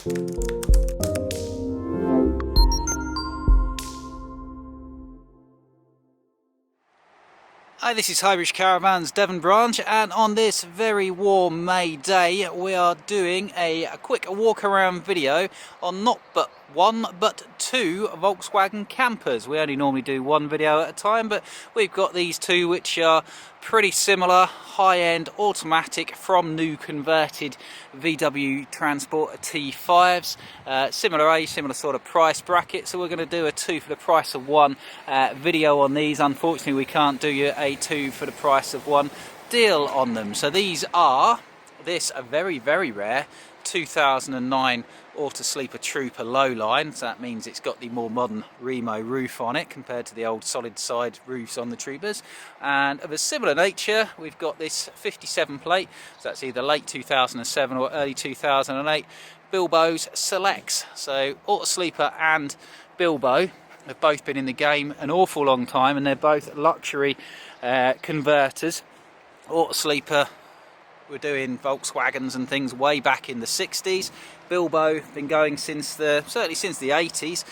Hi, this is Highbridge Caravans, Devon branch, and on this very warm May day we are doing a quick walk around video on not but one but two Volkswagen campers. We only normally do one video at a time, but we've got these two which are pretty similar, high-end automatic from new converted VW Transporter T5s, similar age, similar sort of price bracket, so we're going to do a two for the price of one video on these. Unfortunately we can't do you a two for the price of one deal on them. So these are a very rare 2009 Auto Sleeper Trooper Lowline, so that means it's got the more modern Remo roof on it compared to the old solid side roofs on the Troopers. And of a similar nature, we've got this 57 plate, so that's either late 2007 or early 2008 Bilbos Celex. So Auto Sleeper and Bilbo have both been in the game an awful long time, and they're both luxury converters. Auto Sleeper were doing Volkswagens and things way back in the 60s. Bilbo been going certainly since the 80s.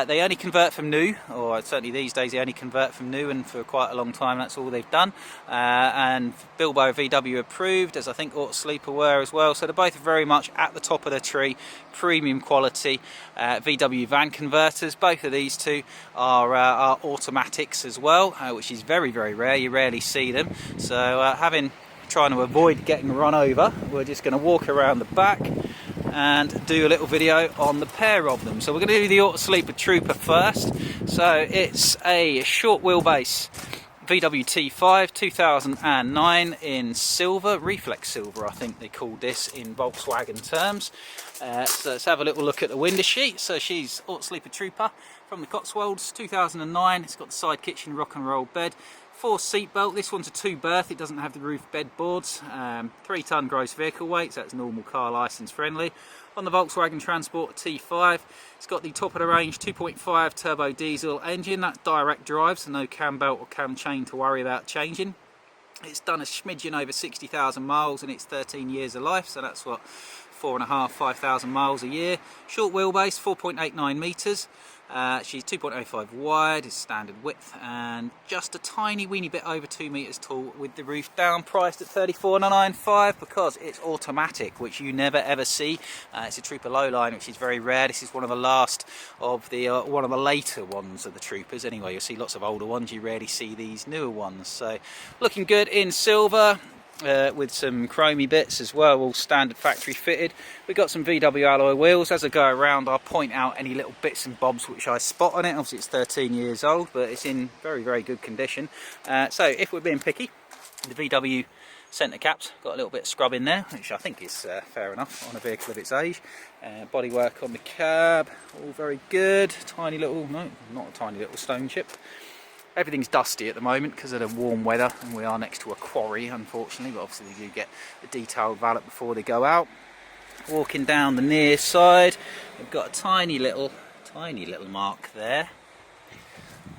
They only convert from new, or certainly these days they only convert from new, and for quite a long time that's all they've done. And Bilbo VW approved, as I think Auto Sleeper were as well. So they're both very much at the top of the tree, premium quality VW van converters. Both of these two are automatics as well, which is very rare. You rarely see them. So trying to avoid getting run over, we're just going to walk around the back and do a little video on the pair of them. So we're going to do the Auto Sleeper Trooper first. So it's a short wheelbase VW T5 2009 in silver, reflex silver I think they called this in Volkswagen terms. So let's have a little look at the window sheet. So she's Auto Sleeper Trooper from the Cotswolds, 2009. It's got the side kitchen rock and roll bed, 4-seat belt. This one's a 2-berth, it doesn't have the roof bed boards. 3-ton gross vehicle weight, so that's normal car licence friendly. On the Volkswagen Transporter T5, it's got the top of the range 2.5 turbo diesel engine. That's direct drive, so no cam belt or cam chain to worry about changing. It's done a smidgen over 60,000 miles in its 13 years of life, so that's what, 4,500 miles a year. Short wheelbase, 4.89 metres. She's 2.05 wide, is standard width, and just a tiny weeny bit over 2 metres tall with the roof down, priced at $34,995 because it's automatic, which you never ever see. It's a Trooper Lowline, which is very rare. This is one of the last of the one of the later ones of the Troopers. Anyway, you'll see lots of older ones, you rarely see these newer ones. So looking good in silver. With some chromey bits as well, all standard factory fitted. We've got some VW alloy wheels. As I go around I'll point out any little bits and bobs which I spot on it. Obviously it's 13 years old, but it's in very good condition. So if we're being picky, the VW centre caps got a little bit of scrub in there, which I think is fair enough on a vehicle of its age. Bodywork on the cab, all very good. Tiny little, no, not a tiny little stone chip. Everything's dusty at the moment because of the warm weather, and we are next to a quarry unfortunately, but obviously they do get a detailed valet before they go out. Walking down the near side, we've got a tiny little mark there.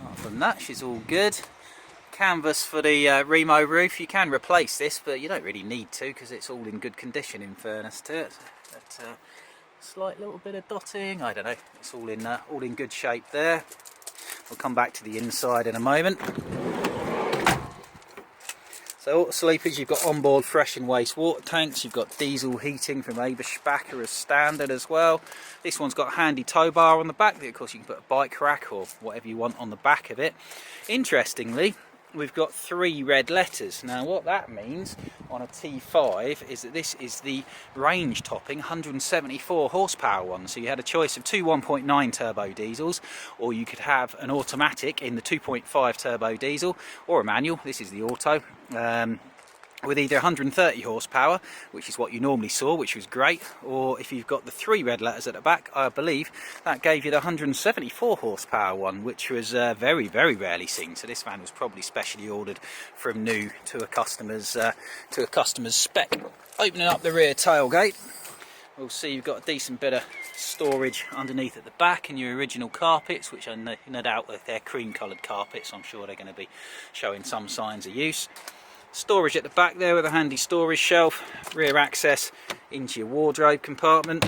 Apart from that, she's all good. Canvas for the Remo roof. You can replace this, but you don't really need to because it's all in good condition in fairness to it. But slight little bit of dotting, I don't know, it's all in good shape there. We'll come back to the inside in a moment. So Auto Sleepers, you've got onboard fresh and waste water tanks, you've got diesel heating from Spacker as standard as well. This one's got a handy tow bar on the back, of course you can put a bike rack or whatever you want on the back of it. Interestingly, we've got 3 red letters. Now what that means on a T5 is that this is the range topping 174 horsepower one. So you had a choice of 2 1.9 turbo diesels, or you could have an automatic in the 2.5 turbo diesel, or a manual. This is the auto. With either 130 horsepower, which is what you normally saw, which was great, or if you've got the 3 red letters at the back, I believe that gave you the 174 horsepower one, which was very rarely seen. So this van was probably specially ordered from new to a customer's spec. Opening up the rear tailgate, we'll see you've got a decent bit of storage underneath at the back, and your original carpets, which are no doubt if they're cream coloured carpets, I'm sure they're going to be showing some signs of use. Storage at the back there with a handy storage shelf, rear access into your wardrobe compartment.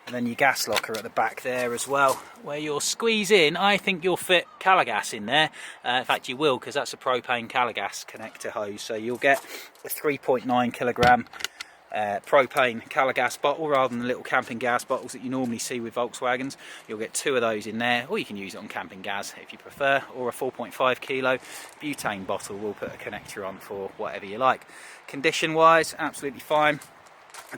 And then your gas locker at the back there as well, where you'll squeeze in. I think you'll fit Calagas in there. In fact, you will, because that's a propane Calagas connector hose. So you'll get a 3.9 kilogram propane Calagas bottle rather than the little camping gas bottles that you normally see with Volkswagens. You'll get 2 of those in there, or you can use it on camping gas if you prefer, or a 4.5 kilo butane bottle. We'll put a connector on for whatever you like. Condition wise, absolutely fine.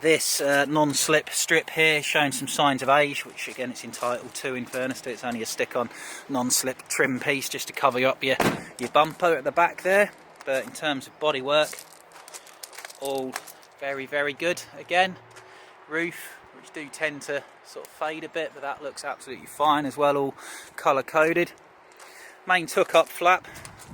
This non-slip strip here showing some signs of age, which again it's entitled to, in fairness to it. It's only a stick-on non-slip trim piece just to cover up your bumper at the back there. But in terms of bodywork, all very, very good. Again, roof, which do tend to sort of fade a bit, but that looks absolutely fine as well, all colour coded. Main took-up flap,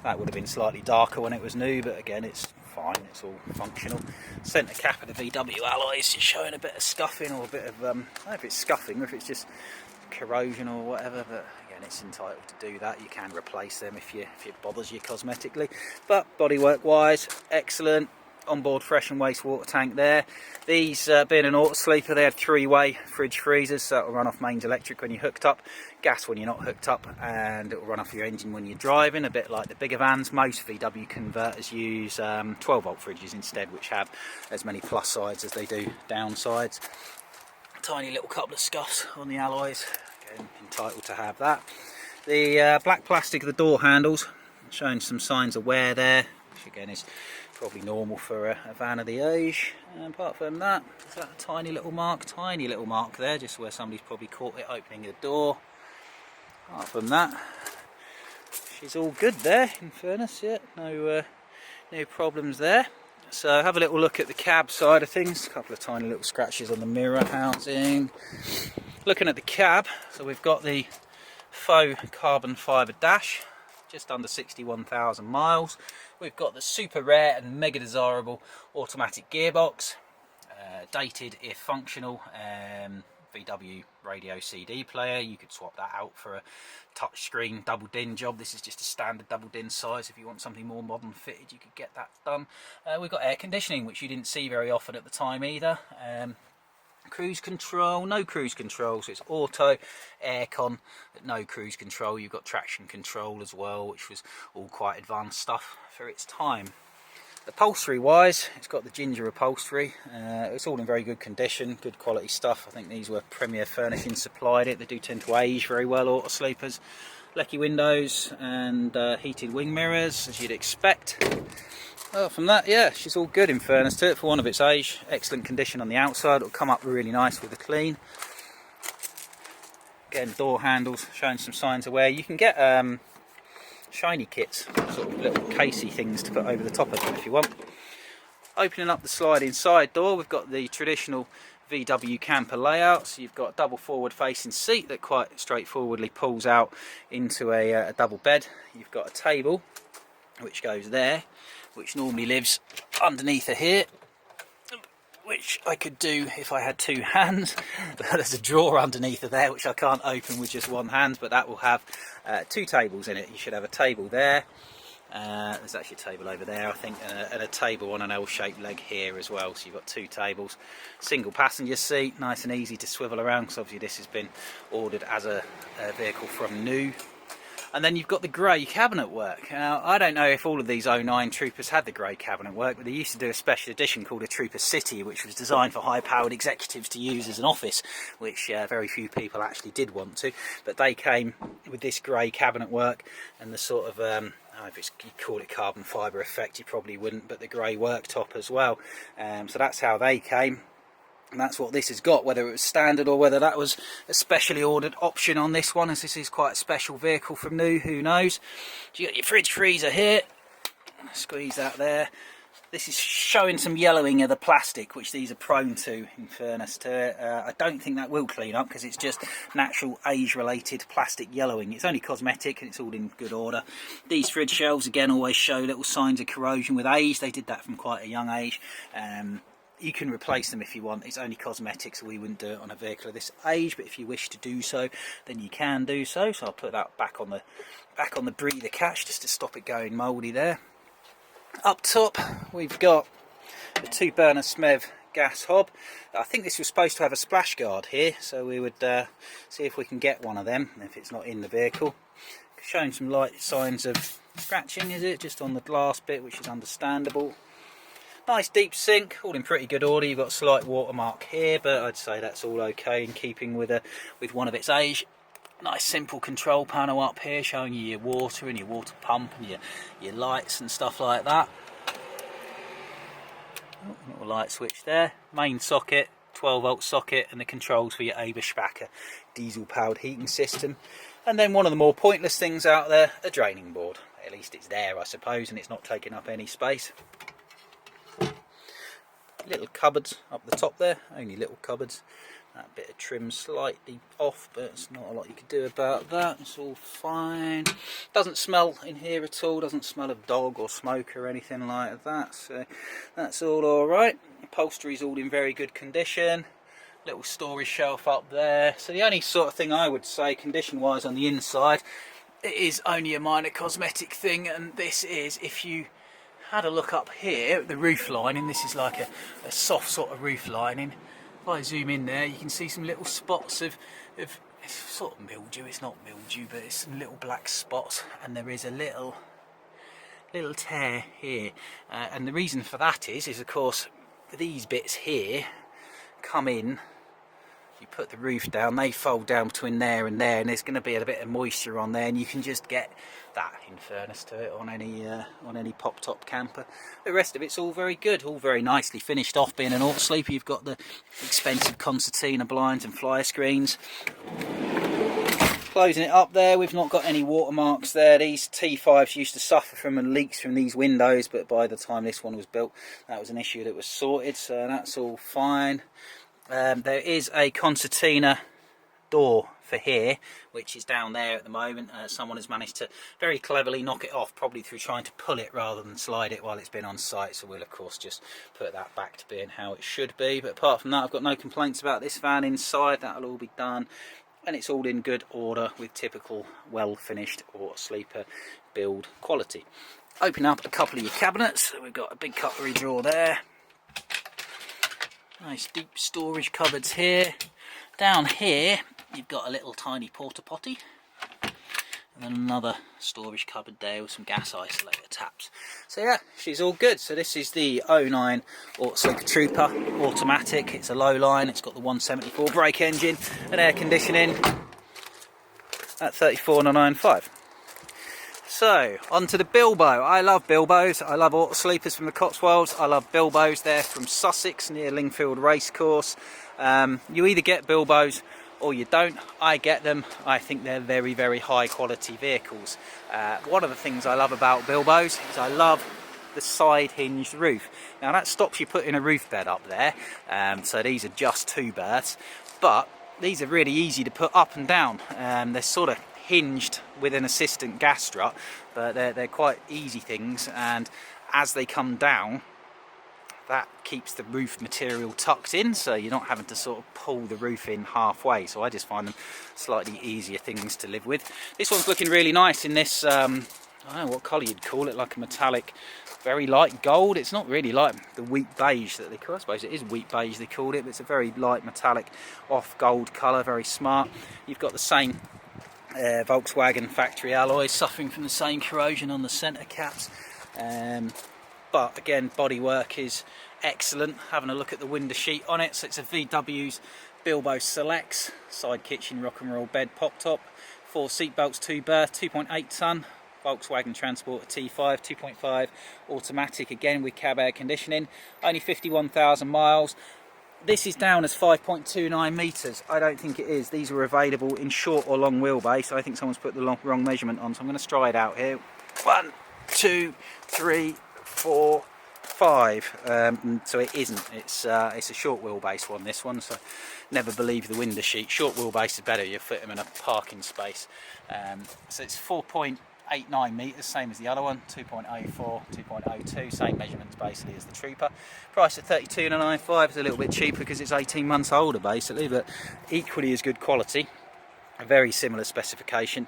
that would have been slightly darker when it was new, but again it's fine, it's all functional. Centre cap of the VW alloys just showing a bit of scuffing, or a bit of, I don't know if it's scuffing or if it's just corrosion or whatever, but again it's entitled to do that. You can replace them if it bothers you cosmetically. But bodywork wise, excellent. Onboard fresh and waste water tank there. These being an auto sleeper, they had 3-way fridge freezers, so it'll run off mains electric when you're hooked up, gas when you're not hooked up, and it'll run off your engine when you're driving, a bit like the bigger vans. Most VW converters use 12-volt fridges instead, which have as many plus sides as they do downsides. Tiny little couple of scuffs on the alloys, again entitled to have that. The black plastic of the door handles showing some signs of wear there, which again is probably normal for a van of the age. And apart from that, is that a tiny little mark there, just where somebody's probably caught it opening the door. Apart from that, she's all good there, in fairness. Yeah, no problems there. So have a little look at the cab side of things. A couple of tiny little scratches on the mirror housing. Looking at the cab, so we've got the faux carbon fibre dash, just under 61,000 miles. We've got the super rare and mega desirable automatic gearbox, dated if functional, VW radio CD player. You could swap that out for a touchscreen double din job. This is just a standard double din size. If you want something more modern fitted, you could get that done. We've got air conditioning, which you didn't see very often at the time either. Cruise control, no cruise control, so it's auto, aircon, but no cruise control. You've got traction control as well, which was all quite advanced stuff for its time. Upholstery wise, it's got the ginger upholstery. It's all in very good condition, good quality stuff. I think these were Premier Furnishing supplied it. They do tend to age very well, auto sleepers. Lecky windows and heated wing mirrors, as you'd expect. Well, from that, yeah, she's all good, in fairness to it, for one of its age. Excellent condition on the outside. It'll come up really nice with a clean. Again, door handles showing some signs of wear. You can get shiny kits, sort of little casey things to put over the top of them if you want. Opening up the sliding side door, we've got the traditional VW camper layout. So you've got a double forward facing seat that quite straightforwardly pulls out into a double bed. You've got a table which goes there, which normally lives underneath here, which I could do if I had 2 hands. There's a drawer underneath there which I can't open with just one hand, but that will have 2 tables in it. You should have a table there. There's actually a table over there, I think, and a table on an L-shaped leg here as well. So you've got 2 tables. Single passenger seat, nice and easy to swivel around, because obviously this has been ordered as a vehicle from new. And then you've got the grey cabinet work. Now, I don't know if all of these 09 Troopers had the grey cabinet work, but they used to do a special edition called a Trooper City, which was designed for high-powered executives to use as an office, which very few people actually did want to. But they came with this grey cabinet work and the sort of, I don't know if you call it carbon fibre effect, you probably wouldn't, but the grey worktop as well. So that's how they came. And that's what this has got, whether it was standard or whether that was a specially ordered option on this one, as this is quite a special vehicle from new, who knows. So you got your fridge freezer here, squeeze that there. This is showing some yellowing of the plastic, which these are prone to, in fairness to it. I don't think that will clean up, because it's just natural age-related plastic yellowing. It's only cosmetic and it's all in good order. These fridge shelves, again, always show little signs of corrosion with age. They did that from quite a young age. You can replace them if you want. It's only cosmetic, so we wouldn't do it on a vehicle of this age, but if you wish to do so, then you can do so. So I'll put that back on the breather catch just to stop it going mouldy there. Up top we've got the 2-burner SMEV gas hob. I think this was supposed to have a splash guard here, so we would see if we can get one of them if it's not in the vehicle. Showing some light signs of scratching, is it? Just on the glass bit, which is understandable. Nice deep sink, all in pretty good order. You've got a slight watermark here, but I'd say that's all okay in keeping with one of its age. Nice simple control panel up here showing you your water and your water pump and your lights and stuff like that. Oh, little light switch there. Main socket, 12-volt socket, and the controls for your Eberspacher diesel powered heating system. And then one of the more pointless things out there, a draining board. At least it's there, I suppose, and it's not taking up any space. Little cupboards up the top there, only little cupboards. That bit of trim slightly off, but it's not a lot you can do about that. It's all fine. Doesn't smell in here at all, doesn't smell of dog or smoke or anything like that, so that's all alright. Upholstery's all in very good condition. Little storage shelf up there. So the only sort of thing I would say condition wise on the inside, it is only a minor cosmetic thing, and this is, if you had a look up here at the roof lining, this is like a soft sort of roof lining. If I zoom in there, you can see some little spots of it's sort of mildew. It's not mildew, but it's some little black spots, and there is a little tear here. And the reason for that is of course these bits here come in. You put the roof down, they fold down between there, and there's going to be a bit of moisture on there, and you can just get that, in fairness to it, on any pop top camper. The rest of it's all very good, all very nicely finished off. Being an auto sleeper, you've got the expensive concertina blinds and flyer screens. Closing it up there, we've not got any watermarks there. These T5s used to suffer from leaks from these windows, but by the time this one was built, that was an issue that was sorted, so that's all fine. There is a concertina door for here, which is down there at the moment. Someone has managed to very cleverly knock it off, probably through trying to pull it rather than slide it while it's been on site, so we'll of course just put that back to being how it should be. But apart from that, I've got no complaints about this van inside. That'll all be done, and it's all in good order with typical well finished auto sleeper build quality. Open up a couple of your cabinets. So we've got a big cutlery drawer there. Nice deep storage cupboards here. Down here you've got a little tiny porta potty, and then another storage cupboard there with some gas isolator taps. So yeah, she's all good. So this is the 09 Auto Sleeper Trooper automatic. It's a low line, it's got the 174 brake engine and air conditioning at 34,995. So, onto the Bilbo. I love Bilbos. I love auto sleepers from the Cotswolds. I love Bilbos. They're from Sussex near Lingfield Racecourse. You either get Bilbos or you don't. I get them. I think they're very, very high quality vehicles. One of the things I love about Bilbos is I love the side hinged roof. Now that stops you putting a roof bed up there. So these are just two berths, but these are really easy to put up and down. They're sort of hinged with an assistant gas strut, but they're quite easy things, and as they come down, that keeps the roof material tucked in, so you're not having to sort of pull the roof in halfway. So I just find them slightly easier things to live with. This one's looking really nice in this I don't know what colour you'd call it, like a metallic, very light gold. It's not really like the wheat beige that they call it. I suppose it is wheat beige they called it, but it's a very light metallic off gold colour, very smart. You've got the same Volkswagen factory alloys, suffering from the same corrosion on the centre caps, but again, bodywork is excellent. Having a look at the window sheet on it, so it's a VW's Bilbos Celex, side kitchen rock and roll bed pop top, 4 seat belts, 2 berth, 2.8 tonne Volkswagen Transporter T5, 2.5 automatic, again with cab air conditioning, only 51,000 miles. This is down as 5.29 metres. I don't think it is. These were available in short or long wheelbase. I think someone's put the wrong measurement on, so I'm going to stride out here. 1, 2, 3, 4, 5. So it isn't. It's a short wheelbase one, this one, so never believe the window sheet. Short wheelbase is better. You fit them in a parking space. So it's 4.89 metres, same as the other one, 2.04, 2.02, same measurements basically as the Trooper. Price at 32,995 is a little bit cheaper because it's 18 months older basically, but equally as good quality, a very similar specification.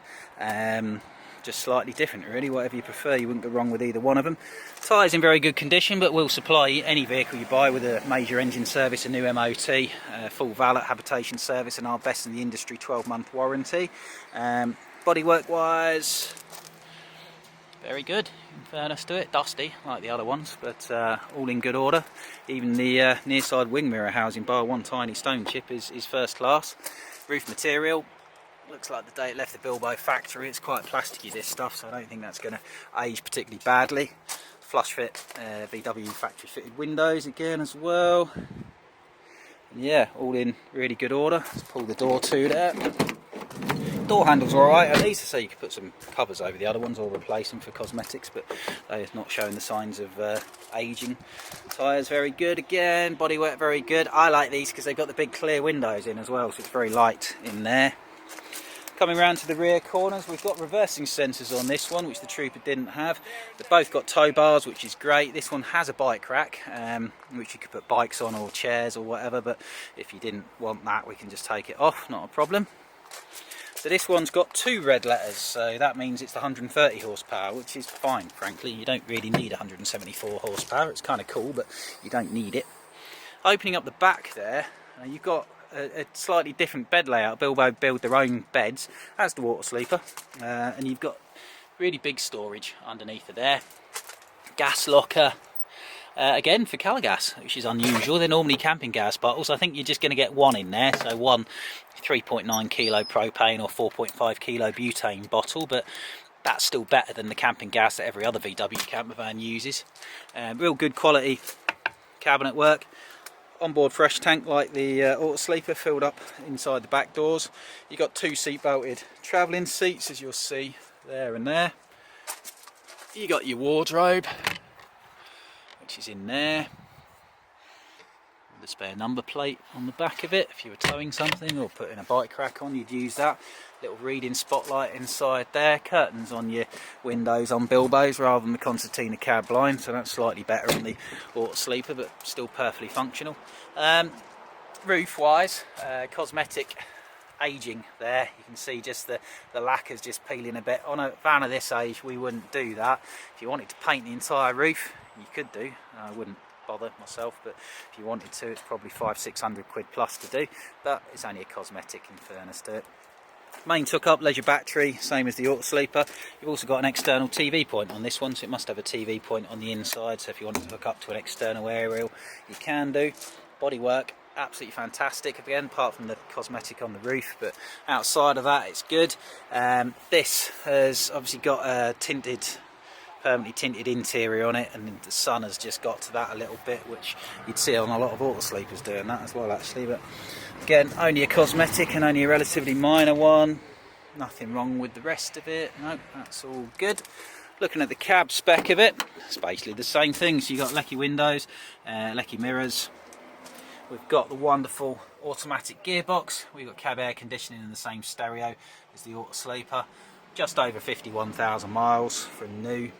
just slightly different really. Whatever you prefer, you wouldn't go wrong with either one of them. Tyres in very good condition, but we'll supply any vehicle you buy with a major engine service, a new MOT, full valet habitation service, and our best in the industry 12-month warranty. Bodywork wise, very good, in fairness to it. Dusty like the other ones, but all in good order. Even the near side wing mirror housing, bar one tiny stone chip, is first class. Roof material looks like the day it left the Bilbo factory. It's quite plasticky, this stuff, so I don't think that's going to age particularly badly. Flush fit VW factory fitted windows again as well. And yeah, all in really good order. Let's pull the door to there. Door handles are alright, at least. So you could put some covers over the other ones or replace them for cosmetics, but they're not showing the signs of aging. Tyres very good again, bodywork very good. I like these because they've got the big clear windows in as well, so it's very light in there. Coming round to the rear corners, we've got reversing sensors on this one, which the Trooper didn't have. They've both got tow bars, which is great. This one has a bike rack, which you could put bikes on or chairs or whatever, but if you didn't want that, we can just take it off, not a problem. So this one's got 2 red letters, so that means it's 130 horsepower, which is fine, frankly. You don't really need 174 horsepower. It's kind of cool, but you don't need it. Opening up the back there, you've got a slightly different bed layout. Bilbo build their own beds, as the water sleeper, and you've got really big storage underneath of there. Gas locker, again for Calagas, which is unusual. They're normally camping gas bottles. I think you're just going to get one in there, so one 3.9 kilo propane or 4.5 kilo butane bottle, but that's still better than the camping gas that every other VW camper van uses. Real good quality cabinet work. Onboard fresh tank like the auto sleeper, filled up inside the back doors. You've got 2 seat belted travelling seats, as you'll see there and there. You got your wardrobe, which is in there. The spare number plate on the back of it. If you were towing something or putting a bike rack on, you'd use that. Little reading spotlight inside there. Curtains on your windows on Bilbos rather than the concertina cab blind, so that's slightly better on the auto sleeper, but still perfectly functional. Roof wise, cosmetic aging there. You can see just the lacquer's just peeling a bit. On a van of this age, we wouldn't do that. If you wanted to paint the entire roof, you could do. I wouldn't bother myself, but if you wanted to, it's probably 500-600 quid plus to do, but it's only a cosmetic in fairness to it. Main took up leisure battery, same as the auto sleeper. You've also got an external TV point on this one, so it must have a TV point on the inside, so if you want to hook up to an external aerial, you can do. Bodywork, absolutely fantastic, again, apart from the cosmetic on the roof, but outside of that, it's good. This has obviously got a permanently tinted interior on it, and the sun has just got to that a little bit, which you'd see on a lot of auto sleepers doing that as well actually, but again, only a cosmetic and only a relatively minor one. Nothing wrong with the rest of it. No, that's all good. Looking at the cab spec of it, it's basically the same thing. So you've got lecky windows, lecky mirrors. We've got the wonderful automatic gearbox. We've got cab air conditioning in the same stereo as the auto sleeper. Just over 51,000 miles from new,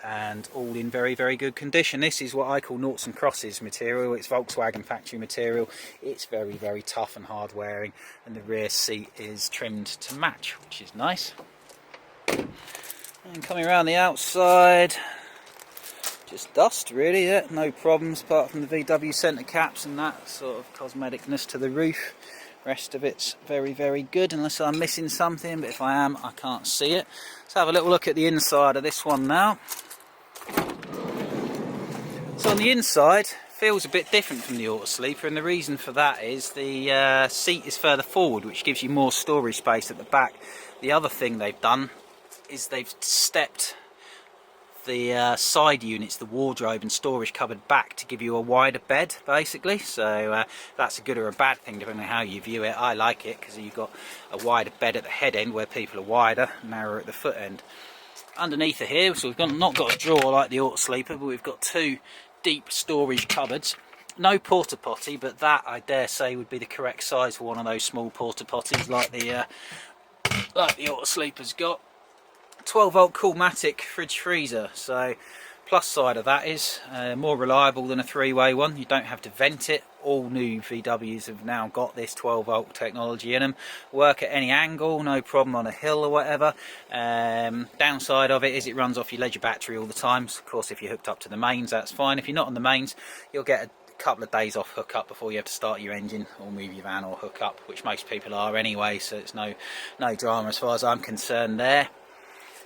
and all in very, very good condition. This is what I call noughts and crosses material. It's Volkswagen factory material. It's very, very tough and hard wearing, and the rear seat is trimmed to match, which is nice. And coming around the outside, just dust really, yeah, no problems apart from the VW centre caps and that sort of cosmeticness to the roof. Rest of it's very, very good, unless I'm missing something, but if I am, I can't see it. Let's have a little look at the inside of this one now. So on the inside, feels a bit different from the auto sleeper, and the reason for that is the seat is further forward, which gives you more storage space at the back. The other thing they've done is they've stepped the side units, the wardrobe and storage cupboard, back to give you a wider bed basically. So that's a good or a bad thing depending on how you view it. I like it because you've got a wider bed at the head end where people are wider, narrower at the foot end. Underneath here, so we've not got a drawer like the auto sleeper, but we've got 2 deep storage cupboards. No porta potty, but that I dare say would be the correct size for one of those small porta potties like the auto sleeper's got. 12-volt Coolmatic fridge freezer, so plus side of that is more reliable than a 3-way one. You don't have to vent it all new VWs have now got this 12 volt technology in them. Work at any angle, no problem on a hill or whatever. Downside of it is it runs off your leisure battery all the time. So of course, if you're hooked up to the mains, that's fine. If you're not on the mains, you'll get a couple of days off hookup before you have to start your engine or move your van or hook up, which most people are anyway, so it's no drama as far as I'm concerned there.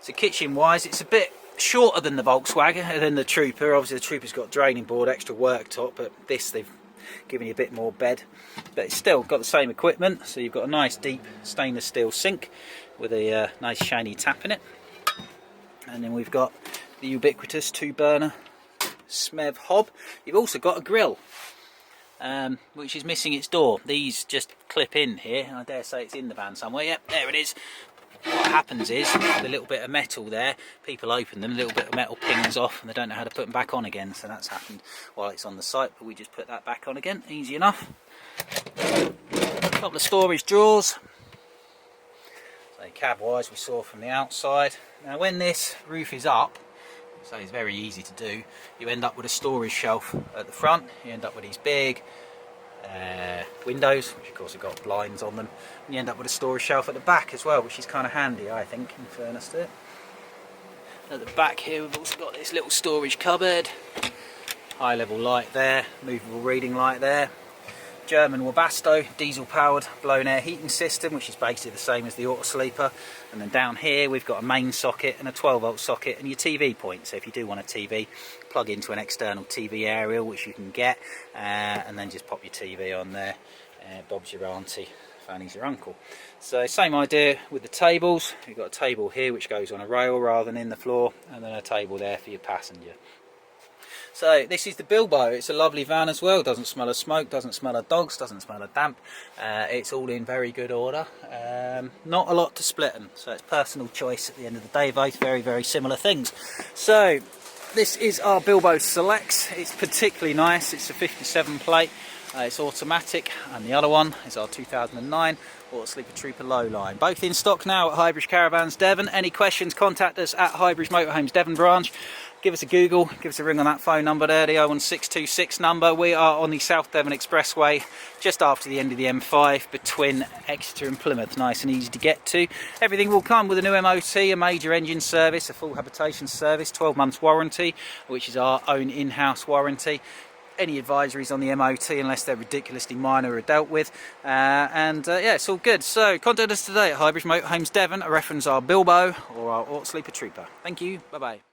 So kitchen wise, it's a bit shorter than the Volkswagen, than the Trooper. Obviously the Trooper's got draining board, extra worktop, but this they've given you a bit more bed, but it's still got the same equipment. So you've got a nice deep stainless steel sink with a nice shiny tap in it, and then we've got the ubiquitous 2-burner Smev hob. You've also got a grill, which is missing its door. These just clip in here, and I dare say it's in the van somewhere. Yep, there it is. What happens is, the little bit of metal there, people open them, a little bit of metal pings off, and they don't know how to put them back on again. So that's happened while it's on the site, but we just put that back on again, easy enough. A couple of storage drawers. So cab wise, we saw from the outside. Now when this roof is up, so it's very easy to do, you end up with a storage shelf at the front. You end up with these big windows, which of course have got blinds on them, and you end up with a storage shelf at the back as well, which is kind of handy, I think, in fairness to it. At the back here we've also got this little storage cupboard, high level light there, movable reading light there, German Webasto diesel powered blown air heating system, which is basically the same as the auto sleeper. And then down here we've got a main socket and a 12 volt socket and your TV point. So if you do want a TV, plug into an external TV aerial, which you can get, and then just pop your TV on there. Bob's your auntie, Fanny's your uncle. So same idea with the tables. You've got a table here which goes on a rail rather than in the floor, and then a table there for your passenger. So this is the Bilbo. It's a lovely van as well. Doesn't smell of smoke, doesn't smell of dogs, doesn't smell of damp. It's all in very good order. Not a lot to split them, so it's personal choice at the end of the day. Both very similar things. So this is our Bilbos Celex. It's particularly nice. It's a 57 plate. It's automatic, and the other one is our 2009 Auto Sleeper Trooper Lowline. Both in stock now at Highbridge Caravans, Devon. Any questions, contact us at Highbridge Motorhomes Devon branch. Give us a Google, give us a ring on that phone number there, the 01626 number. We are on the South Devon Expressway, just after the end of the M5, between Exeter and Plymouth. Nice and easy to get to. Everything will come with a new MOT, a major engine service, a full habitation service, 12 months warranty, which is our own in-house warranty. Any advisories on the MOT, unless they're ridiculously minor, are dealt with, yeah, it's all good. So contact us today at Highbridge Motorhomes Devon, reference our Bilbo or our Auto Sleeper Trooper. Thank you, bye bye.